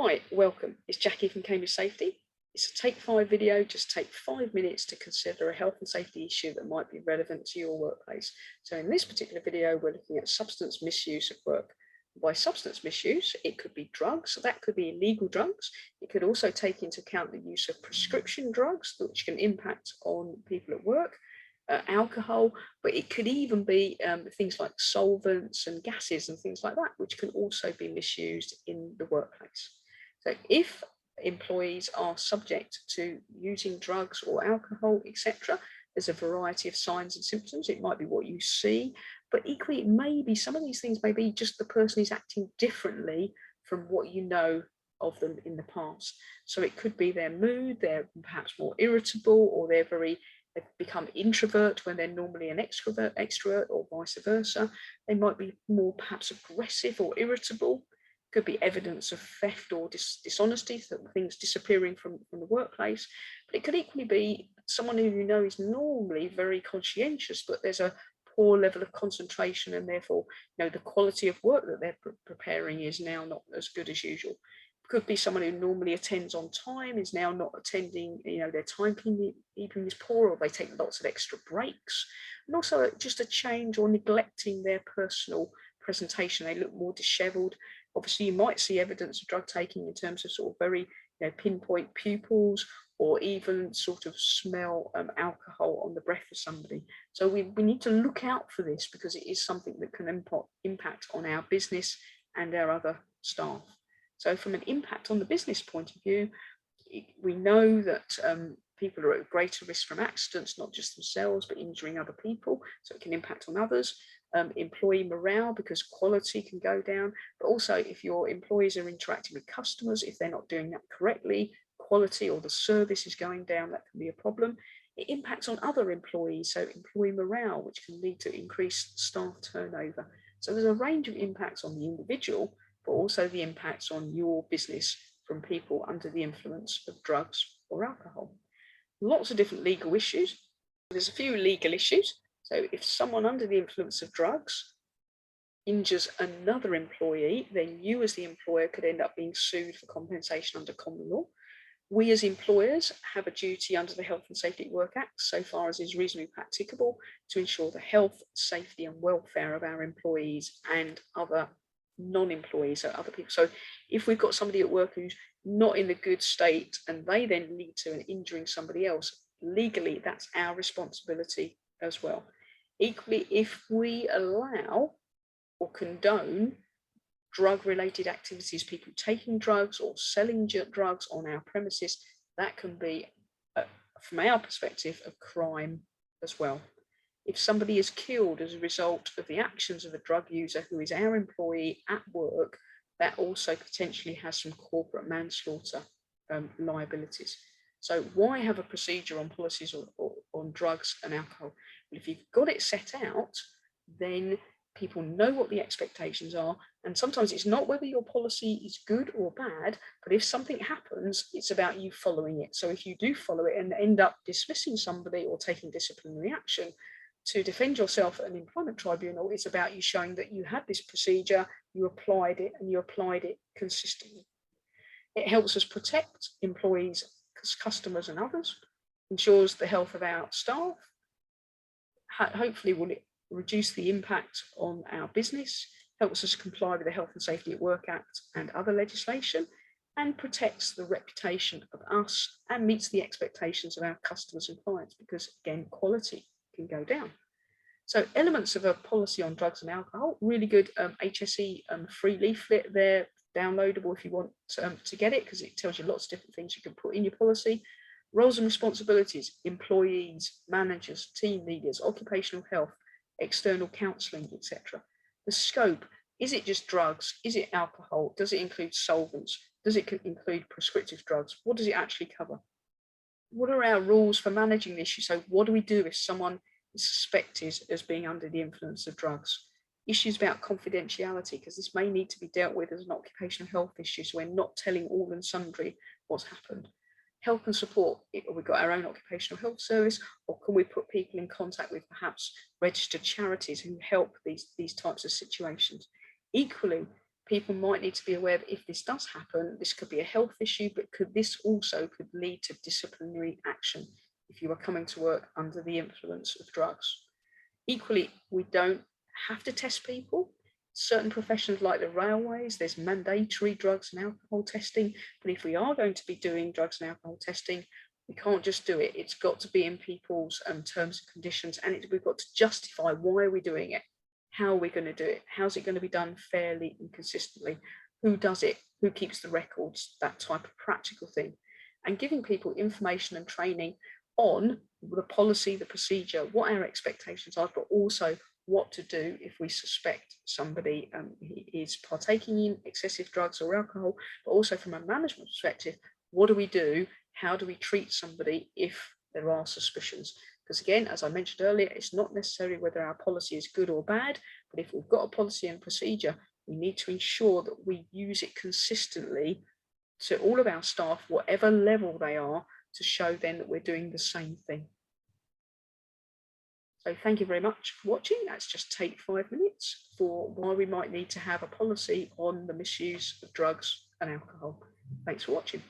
Hi, welcome. It's Jackie from Cambridge Safety. It's a Take 5 video. Just take 5 minutes to consider a health and safety issue that might be relevant to your workplace. So in this particular video, we're looking at substance misuse at work. By substance misuse, it could be drugs. So that could be illegal drugs. It could also take into account the use of prescription drugs, which can impact on people at work. Alcohol, but it could even be things like solvents and gases and things like that, which can also be misused in the workplace. So if employees are subject to using drugs or alcohol, etc., there's a variety of signs and symptoms. It might be what you see, but equally, it may be some of these things may be just the person is acting differently from what you know of them in the past. So it could be their mood, they're perhaps more irritable, or they've become introvert when they're normally an extrovert, or vice versa. They might be more perhaps aggressive or irritable. Could be evidence of theft or dishonesty, so things disappearing from the workplace. But it could equally be someone who you know is normally very conscientious, but there's a poor level of concentration, and therefore, the quality of work that they're preparing is now not as good as usual. Could be someone who normally attends on time is now not attending, their timekeeping is poor, or they take lots of extra breaks. And also just a change or neglecting their personal presentation. They look more disheveled. Obviously, you might see evidence of drug taking in terms of sort of very pinpoint pupils, or even sort of smell alcohol on the breath of somebody. So we need to look out for this, because it is something that can impact on our business and our other staff. So from an impact on the business point of view, we know that people are at greater risk from accidents, not just themselves, but injuring other people. So it can impact on others. Employee morale, because quality can go down. But also, if your employees are interacting with customers, if they're not doing that correctly, quality or the service is going down, that can be a problem. It impacts on other employees, so employee morale, which can lead to increased staff turnover. So there's a range of impacts on the individual, but also the impacts on your business from people under the influence of drugs or alcohol. Lots of different legal issues. There's a few legal issues. So if someone under the influence of drugs injures another employee, then you as the employer could end up being sued for compensation under common law. We as employers have a duty under the Health and Safety at Work Act, so far as is reasonably practicable, to ensure the health, safety and welfare of our employees and other non-employees, so other people. So if we've got somebody at work who's not in a good state and they then lead to an injuring somebody else, legally that's our responsibility as well. Equally, if we allow or condone drug-related activities, people taking drugs or selling drugs on our premises, that can be, from our perspective, a crime as well. If somebody is killed as a result of the actions of a drug user who is our employee at work, that also potentially has some corporate manslaughter liabilities. So why have a procedure on policies or on drugs and alcohol? But if you've got it set out, then people know what the expectations are. And sometimes it's not whether your policy is good or bad, but if something happens, it's about you following it. So if you do follow it and end up dismissing somebody or taking disciplinary action, to defend yourself at an employment tribunal, it's about you showing that you had this procedure, you applied it, and you applied it consistently. It helps us protect employees, customers, and others, ensures the health of our staff, hopefully will it reduce the impact on our business, helps us comply with the Health and Safety at Work Act and other legislation, and protects the reputation of us and meets the expectations of our customers and clients, because again, quality can go down. So elements of a policy on drugs and alcohol, really good HSE free leaflet there, downloadable if you want to get it, because it tells you lots of different things you can put in your policy. Roles and responsibilities, employees, managers, team leaders, occupational health, external counselling, etc. The scope, is it just drugs? Is it alcohol? Does it include solvents? Does it include prescriptive drugs? What does it actually cover? What are our rules for managing the issue? So what do we do if someone is suspected as being under the influence of drugs? Issues about confidentiality, because this may need to be dealt with as an occupational health issue, so we're not telling all and sundry what's happened. Help and support, we've got our own occupational health service, or can we put people in contact with perhaps registered charities who help these types of situations? Equally, people might need to be aware that if this does happen, this could be a health issue, but this also could lead to disciplinary action if you are coming to work under the influence of drugs. Equally, we don't have to test people. Certain professions like the railways, there's mandatory drugs and alcohol testing, but if we are going to be doing drugs and alcohol testing, we can't just do it. It's got to be in people's terms and conditions, and we've got to justify why are we doing it? How are we going to do it? How's it going to be done fairly and consistently? Who does it? Who keeps the records? That type of practical thing. And giving people information and training on the policy, the procedure, what our expectations are, but also what to do if we suspect somebody is partaking in excessive drugs or alcohol, but also from a management perspective, what do we do? How do we treat somebody if there are suspicions? Because again, as I mentioned earlier, it's not necessarily whether our policy is good or bad, but if we've got a policy and procedure, we need to ensure that we use it consistently to all of our staff, whatever level they are, to show then that we're doing the same thing. So thank you very much for watching. That's just take 5 minutes for why we might need to have a policy on the misuse of drugs and alcohol. Thanks for watching.